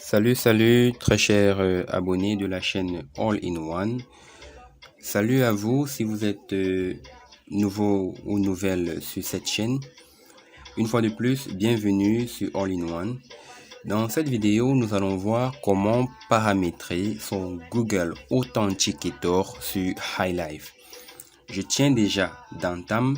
Salut, très chers abonnés de la chaîne All-in-One. Salut à vous si vous êtes nouveau ou nouvelle sur cette chaîne. Une fois de plus, bienvenue sur All-in-One. Dans cette vidéo, nous allons voir comment paramétrer son Google Authenticator sur HiLife. Je tiens déjà d'entame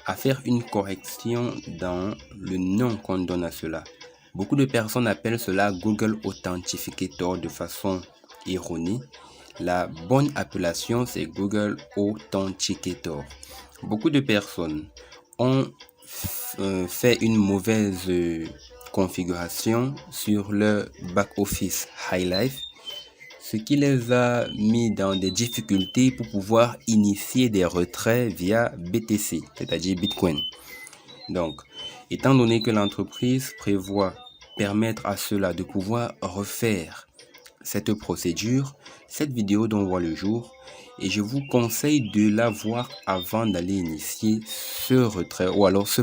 à faire une correction dans le nom qu'on donne à cela. Beaucoup de personnes appellent cela Google Authenticator de façon erronée. La bonne appellation, c'est Google Authenticator. Beaucoup de personnes ont fait une mauvaise configuration sur leur back-office HiLife, ce qui les a mis dans des difficultés pour pouvoir initier des retraits via BTC, c'est-à-dire Bitcoin. Donc, étant donné que l'entreprise prévoit permettre à cela de pouvoir refaire cette procédure, cette vidéo doit voir le jour et je vous conseille de la voir avant d'aller initier ce retrait ou alors ce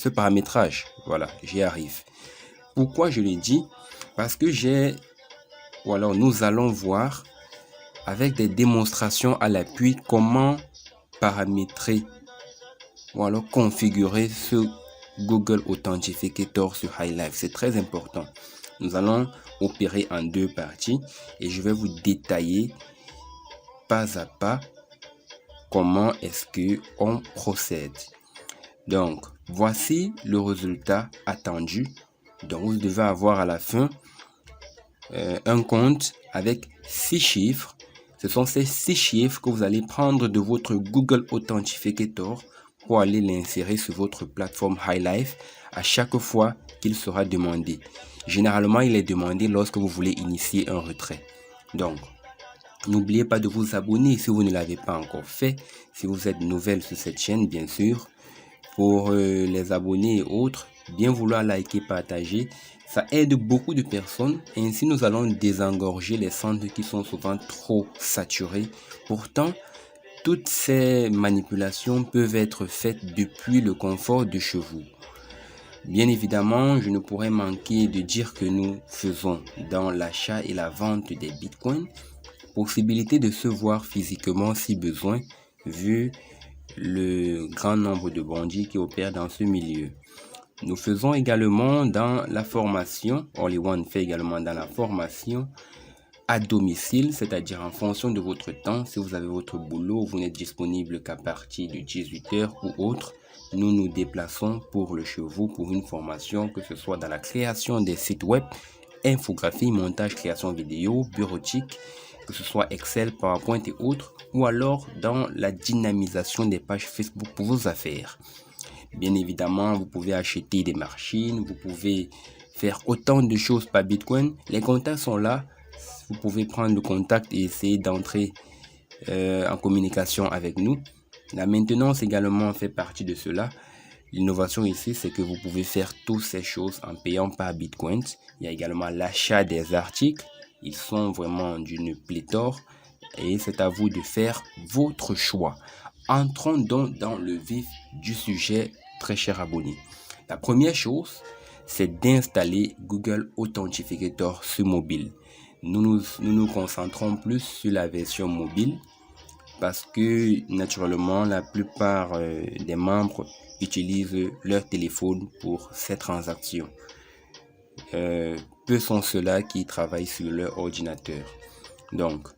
paramétrage. Voilà, j'y arrive. Pourquoi je le dis? Parce que nous allons voir avec des démonstrations à l'appui comment paramétrer ou alors configurer ce Google Authenticator sur HiLife. C'est très important. Nous allons opérer en deux parties et je vais vous détailler pas à pas comment est-ce que on procède. Donc, voici le résultat attendu. Donc, vous devez avoir à la fin un compte avec 6 chiffres. Ce sont ces 6 chiffres que vous allez prendre de votre Google Authenticator pour aller l'insérer sur votre plateforme HiLife à chaque fois qu'il sera demandé. Généralement, il est demandé lorsque vous voulez initier un retrait. Donc, n'oubliez pas de vous abonner si vous ne l'avez pas encore fait. Si vous êtes nouvelle sur cette chaîne, bien sûr. Pour les abonnés et autres, bien vouloir liker, partager. Ça aide beaucoup de personnes. Ainsi, nous allons désengorger les centres qui sont souvent trop saturés. Pourtant, toutes ces manipulations peuvent être faites depuis le confort de chez vous. Bien évidemment, je ne pourrais manquer de dire que nous faisons dans l'achat et la vente des bitcoins, possibilité de se voir physiquement si besoin, vu le grand nombre de bandits qui opèrent dans ce milieu. Nous faisons également dans la formation, All-in-One fait également dans la formation à domicile, c'est-à-dire en fonction de votre temps. Si vous avez votre boulot, vous n'êtes disponible qu'à partir de 18h ou autre, nous nous déplaçons pour le chez vous pour une formation, que ce soit dans la création des sites web, infographie, montage, création vidéo, bureautique, que ce soit Excel, PowerPoint et autres, ou alors dans la dynamisation des pages Facebook pour vos affaires. Bien évidemment, vous pouvez acheter des machines, vous pouvez faire autant de choses par Bitcoin. Les contacts sont là. Vous pouvez prendre le contact et essayer d'entrer en communication avec nous. La maintenance également fait partie de cela. L'innovation ici, c'est que vous pouvez faire toutes ces choses en payant par Bitcoin. Il y a également l'achat des articles. Ils sont vraiment d'une pléthore et c'est à vous de faire votre choix. Entrons donc dans le vif du sujet, très cher abonné. La première chose, c'est d'installer Google Authenticator sur mobile. Nous nous concentrons plus sur la version mobile parce que naturellement la plupart des membres utilisent leur téléphone pour ces transactions. Peu sont ceux-là qui travaillent sur leur ordinateur. Donc,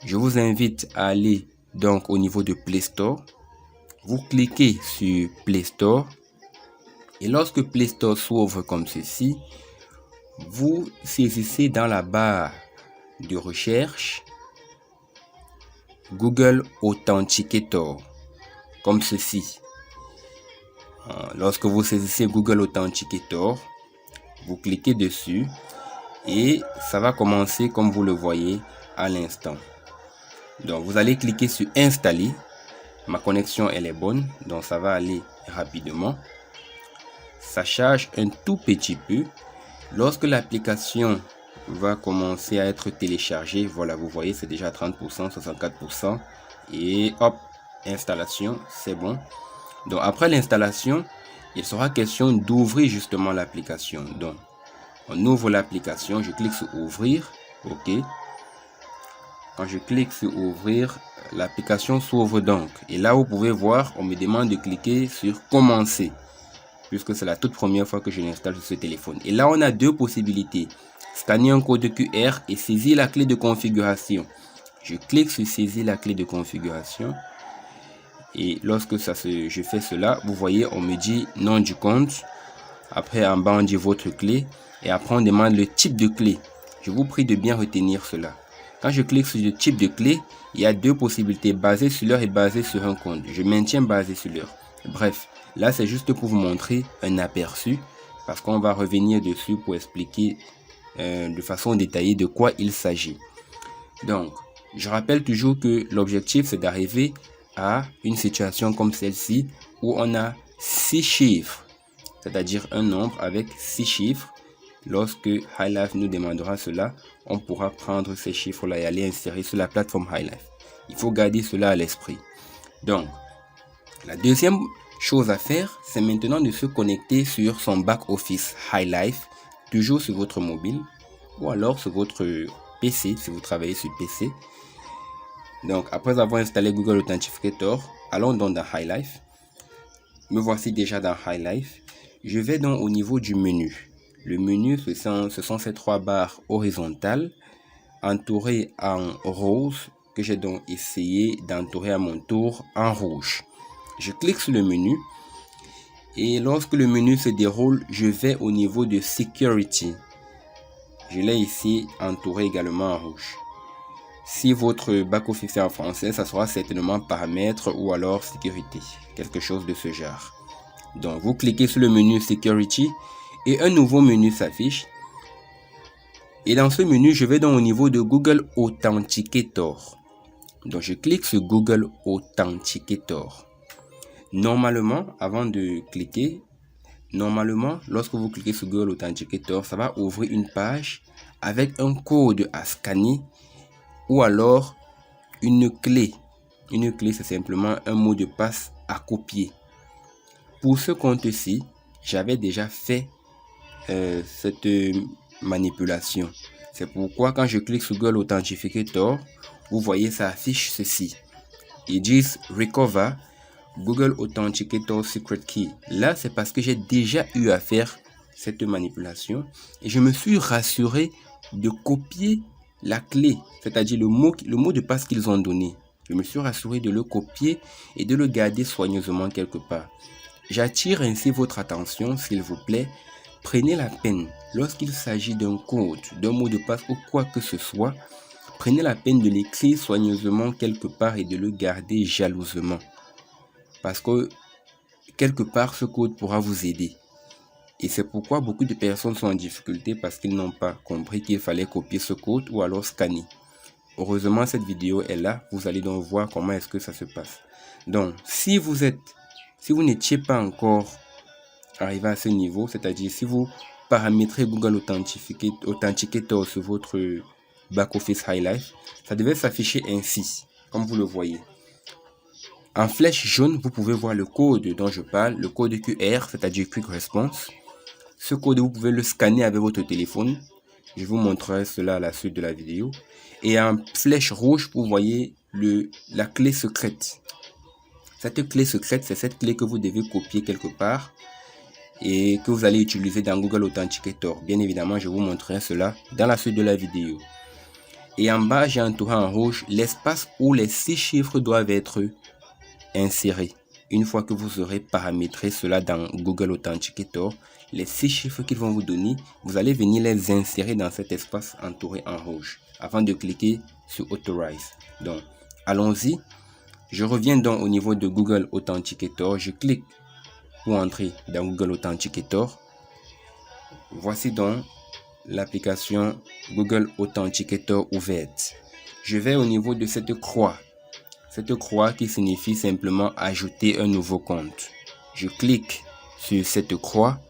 je vous invite à aller donc au niveau de Play Store. Vous cliquez sur Play Store et lorsque Play Store s'ouvre comme ceci, vous saisissez dans la barre de recherche Google Authenticator comme ceci. Lorsque vous saisissez Google Authenticator, vous cliquez dessus et ça va commencer comme vous le voyez à l'instant. Donc vous allez cliquer sur installer. Ma connexion elle est bonne, donc ça va aller rapidement. Ça charge un tout petit peu. Lorsque l'application va commencer à être téléchargée, voilà, vous voyez, c'est déjà 30%, 64%. Et hop, installation, c'est bon. Donc après l'installation, il sera question d'ouvrir justement l'application. Donc On ouvre l'application, je clique sur ouvrir. OK. Quand je clique sur ouvrir, l'application s'ouvre donc. Et là, vous pouvez voir, on me demande de cliquer sur commencer, puisque c'est la toute première fois que je l'installe sur ce téléphone. Et là, on a deux possibilités. Scanner un code QR et saisir la clé de configuration. Je clique sur saisir la clé de configuration. Et lorsque je fais cela, vous voyez, on me dit nom du compte. Après, en bas, on dit votre clé. Et après, on demande le type de clé. Je vous prie de bien retenir cela. Quand je clique sur le type de clé, il y a deux possibilités, basé sur l'heure et basé sur un compte. Je maintiens basé sur l'heure. Bref, là, c'est juste pour vous montrer un aperçu, parce qu'on va revenir dessus pour expliquer de façon détaillée de quoi il s'agit. Donc, je rappelle toujours que l'objectif, c'est d'arriver à une situation comme celle-ci, où on a 6 chiffres, c'est-à-dire un nombre avec 6 chiffres. Lorsque HighLife nous demandera cela, on pourra prendre ces chiffres-là et aller insérer sur la plateforme HighLife. Il faut garder cela à l'esprit. Donc, la deuxième chose à faire, c'est maintenant de se connecter sur son back-office HighLife, toujours sur votre mobile ou alors sur votre PC si vous travaillez sur PC. Donc, après avoir installé Google Authenticator, allons donc dans HighLife. Me voici déjà dans HighLife. Je vais donc au niveau du menu. Le menu, ce sont ces 3 barres horizontales entourées en rose que j'ai donc essayé d'entourer à mon tour en rouge. Je clique sur le menu et lorsque le menu se déroule, je vais au niveau de Security. Je l'ai ici entouré également en rouge. Si votre back-office est en français, ça sera certainement paramètres ou alors sécurité, quelque chose de ce genre. Donc vous cliquez sur le menu Security et un nouveau menu s'affiche. Et dans ce menu, je vais donc au niveau de Google Authenticator. Donc je clique sur Google Authenticator. Normalement, avant de cliquer, lorsque vous cliquez sur Google Authenticator, ça va ouvrir une page avec un code à scanner ou alors une clé. Une clé, c'est simplement un mot de passe à copier. Pour ce compte-ci, j'avais déjà fait cette manipulation. C'est pourquoi quand je clique sur Google Authenticator, vous voyez ça affiche ceci. Ils disent Recover Google Authenticator Secret Key. Là, c'est parce que j'ai déjà eu à faire cette manipulation et je me suis rassuré de copier la clé, c'est-à-dire le mot de passe qu'ils ont donné. Je me suis rassuré de le copier et de le garder soigneusement quelque part. J'attire ainsi votre attention, s'il vous plaît. Prenez la peine, lorsqu'il s'agit d'un code, d'un mot de passe ou quoi que ce soit, prenez la peine de l'écrire soigneusement quelque part et de le garder jalousement. Parce que quelque part, ce code pourra vous aider. Et c'est pourquoi beaucoup de personnes sont en difficulté parce qu'ils n'ont pas compris qu'il fallait copier ce code ou alors scanner. Heureusement, cette vidéo est là. Vous allez donc voir comment est-ce que ça se passe. Donc, si vous n'étiez pas encore arrivé à ce niveau, c'est-à-dire si vous paramétrez Google Authenticator sur votre back-office HighLife, ça devait s'afficher ainsi, comme vous le voyez. En flèche jaune, vous pouvez voir le code dont je parle, le code QR, c'est-à-dire Quick Response. Ce code, vous pouvez le scanner avec votre téléphone. Je vous montrerai cela à la suite de la vidéo. Et en flèche rouge, vous voyez la clé secrète. Cette clé secrète, c'est cette clé que vous devez copier quelque part et que vous allez utiliser dans Google Authenticator. Bien évidemment, je vous montrerai cela dans la suite de la vidéo. Et en bas, j'ai entouré en rouge l'espace où les 6 chiffres doivent être insérés. Une fois que vous aurez paramétré cela dans Google Authenticator, les 6 chiffres qu'ils vont vous donner, vous allez venir les insérer dans cet espace entouré en rouge avant de cliquer sur Authorize. Donc, allons-y. Je reviens donc au niveau de Google Authenticator. Je clique pour entrer dans Google Authenticator. Voici donc l'application Google Authenticator ouverte. Je vais au niveau de cette croix. Cette croix qui signifie simplement ajouter un nouveau compte. Je clique sur cette croix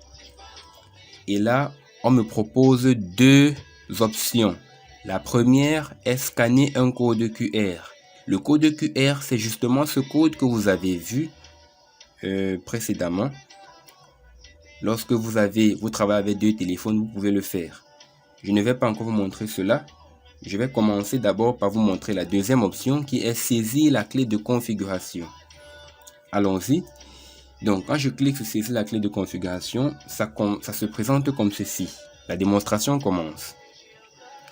et là, on me propose 2 options. La première est scanner un code QR. Le code QR, c'est justement ce code que vous avez vu précédemment. lorsque vous travaillez avec 2 téléphones, vous pouvez le faire. Je ne vais pas encore vous montrer cela. Je vais commencer d'abord par vous montrer la deuxième option qui est saisir la clé de configuration. Allons-y. Donc, quand je clique sur saisir la clé de configuration, ça se présente comme ceci. La démonstration commence.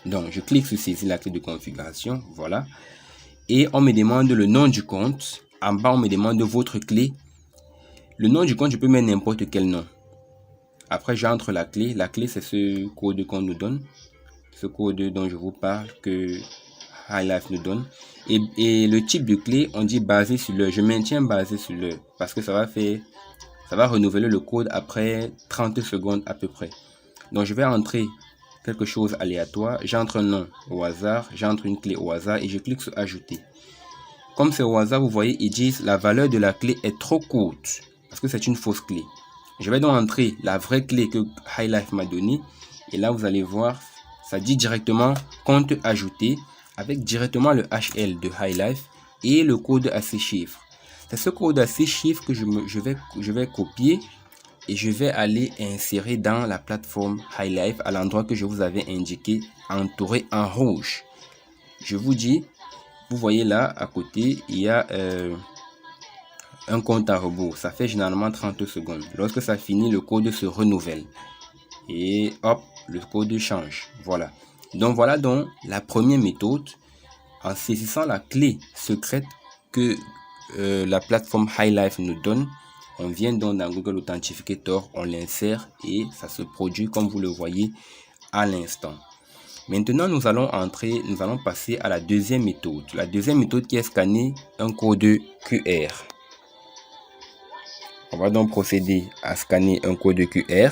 Donc, je clique sur saisir la clé de configuration. Voilà. Et on me demande le nom du compte. En bas, on me demande votre clé. Le nom du compte, je peux mettre n'importe quel nom. Après, j'entre la clé. La clé, c'est ce code qu'on nous donne. Ce code dont je vous parle que HiLife nous donne. Et le type de clé, on dit basé sur l'heure. Je maintiens basé sur l'heure parce que ça va renouveler le code après 30 secondes à peu près. Donc, je vais entrer quelque chose aléatoire. J'entre un nom au hasard, j'entre une clé au hasard et je clique sur ajouter. Comme c'est au hasard, vous voyez, ils disent la valeur de la clé est trop courte parce que c'est une fausse clé. Je vais donc entrer la vraie clé que HiLife m'a donnée et là, vous allez voir, ça dit directement compte ajouté avec directement le HL de HiLife et le code à 6 chiffres. C'est ce code à 6 chiffres que je vais copier et je vais aller insérer dans la plateforme HiLife à l'endroit que je vous avais indiqué, entouré en rouge. Je vous dis, vous voyez là à côté, il y a un compte à rebours. Ça fait généralement 30 secondes. Lorsque ça finit, le code se renouvelle. Et hop, le code change. Voilà. Donc voilà donc la première méthode. En saisissant la clé secrète que la plateforme HiLife nous donne, on vient donc dans Google Authenticator, on l'insère et ça se produit comme vous le voyez à l'instant. Maintenant, nous allons passer à la deuxième méthode. La deuxième méthode qui est scanner un code QR. On va donc procéder à scanner un code QR.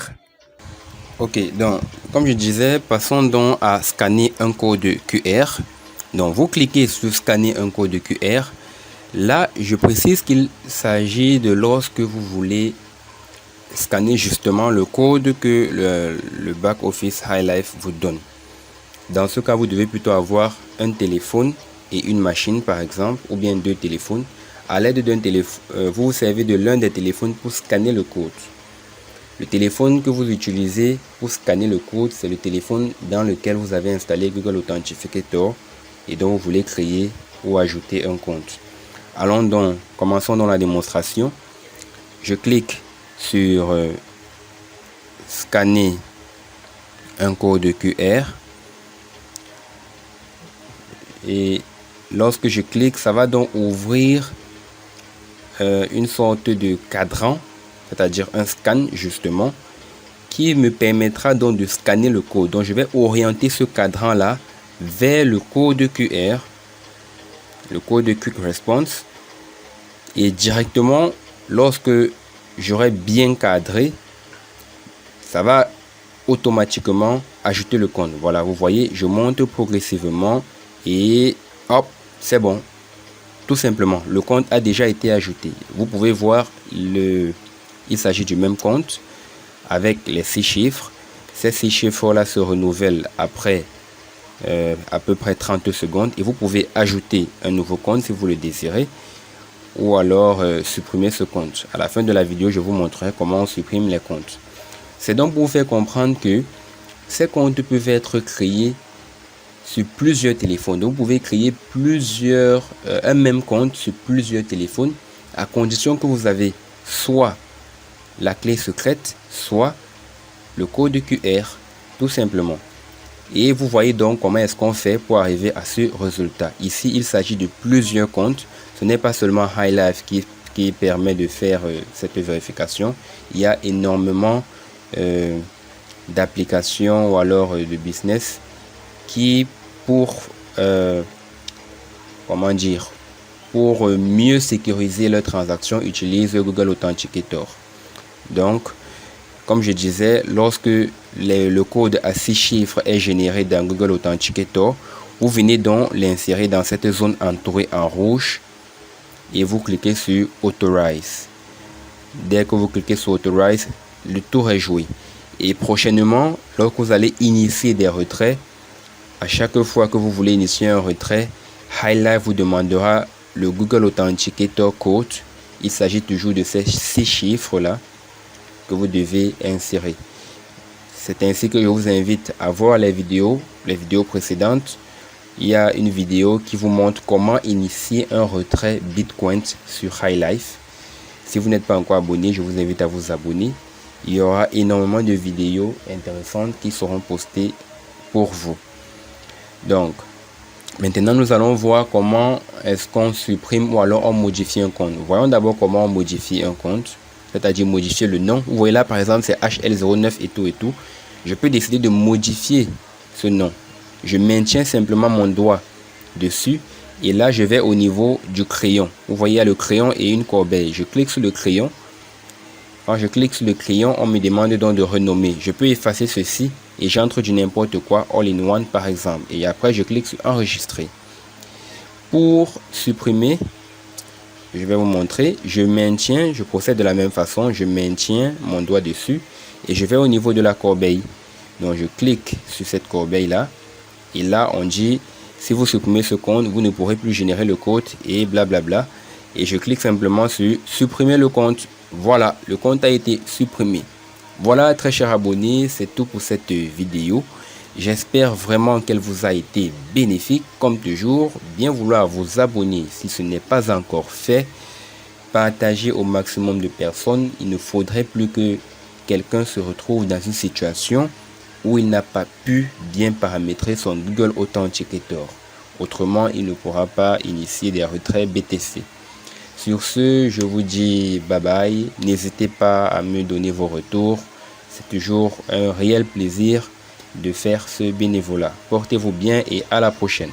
Ok, donc comme je disais, passons donc à scanner un code QR. Donc vous cliquez sur scanner un code QR. Là, je précise qu'il s'agit de lorsque vous voulez scanner justement le code que le back-office HiLife vous donne. Dans ce cas, vous devez plutôt avoir un téléphone et une machine par exemple, ou bien 2 téléphones. À l'aide d'un téléphone, vous vous servez de l'un des téléphones pour scanner le code. Le téléphone que vous utilisez pour scanner le code, c'est le téléphone dans lequel vous avez installé Google Authenticator et dont vous voulez créer ou ajouter un compte. Allons donc, commençons dans la démonstration. Je clique sur scanner un code QR et lorsque je clique, ça va donc ouvrir une sorte de cadran, c'est-à-dire un scan justement, qui me permettra donc de scanner le code. Donc je vais orienter ce cadran là vers le code QR, le code Quick Response, et directement lorsque j'aurai bien cadré, ça va automatiquement ajouter le compte. Voilà, vous voyez, je monte progressivement et hop, c'est bon. Tout simplement, le compte a déjà été ajouté. Vous pouvez voir, il s'agit du même compte avec les 6 chiffres. Ces 6 chiffres-là se renouvellent après à peu près 30 secondes. Et vous pouvez ajouter un nouveau compte si vous le désirez. Ou alors supprimer ce compte. À la fin de la vidéo, je vous montrerai comment on supprime les comptes. C'est donc pour vous faire comprendre que ces comptes peuvent être créés sur plusieurs téléphones. Donc, vous pouvez créer un même compte sur plusieurs téléphones à condition que vous avez soit la clé secrète, soit le code QR, tout simplement. Et vous voyez donc comment est-ce qu'on fait pour arriver à ce résultat. Ici, il s'agit de plusieurs comptes. Ce n'est pas seulement HiLife qui permet de faire cette vérification. Il y a énormément d'applications ou alors de business qui pour mieux sécuriser leurs transactions utilisent Google Authenticator. Donc comme je disais, lorsque le code à 6 chiffres est généré dans Google Authenticator, vous venez donc l'insérer dans cette zone entourée en rouge et vous cliquez sur Authorize. Dès que vous cliquez sur Authorize, le tour est joué. Et prochainement, lorsque vous allez initier des retraits, à chaque fois que vous voulez initier un retrait, HiLife vous demandera le Google Authenticator code. Il s'agit toujours de ces 6 chiffres là. que vous devez insérer. C'est ainsi que je vous invite à voir les vidéos précédentes. Il y a une vidéo qui vous montre comment initier un retrait Bitcoin sur HighLife. Si vous n'êtes pas encore abonné, je vous invite à vous abonner. Il y aura énormément de vidéos intéressantes qui seront postées pour vous. Donc, maintenant, nous allons voir comment est-ce qu'on supprime ou alors on modifie un compte. Voyons d'abord comment on modifie un compte, c'est-à-dire modifier le nom. Vous voyez là, par exemple, c'est HL09 et tout et tout. Je peux décider de modifier ce nom. Je maintiens simplement mon doigt dessus et là, je vais au niveau du crayon. Vous voyez, il y a le crayon et une corbeille. Je clique sur le crayon. Quand je clique sur le crayon, on me demande donc de renommer. Je peux effacer ceci et j'entre du n'importe quoi, all-in-one par exemple. Et après, je clique sur enregistrer. Pour supprimer, je vais vous montrer. Je maintiens, je procède de la même façon. Je maintiens mon doigt dessus et je vais au niveau de la corbeille. Donc, je clique sur cette corbeille-là. Et là, on dit, si vous supprimez ce compte, vous ne pourrez plus générer le code et blablabla. Et je clique simplement sur supprimer le compte. Voilà, le compte a été supprimé. Voilà, très chers abonnés, c'est tout pour cette vidéo. J'espère vraiment qu'elle vous a été bénéfique. Comme toujours, bien vouloir vous abonner si ce n'est pas encore fait. Partagez au maximum de personnes. Il ne faudrait plus que quelqu'un se retrouve dans une situation où il n'a pas pu bien paramétrer son Google Authenticator. Autrement, il ne pourra pas initier des retraits BTC. Sur ce, je vous dis bye bye. N'hésitez pas à me donner vos retours. C'est toujours un réel plaisir de faire ce bénévolat. Portez-vous bien et à la prochaine.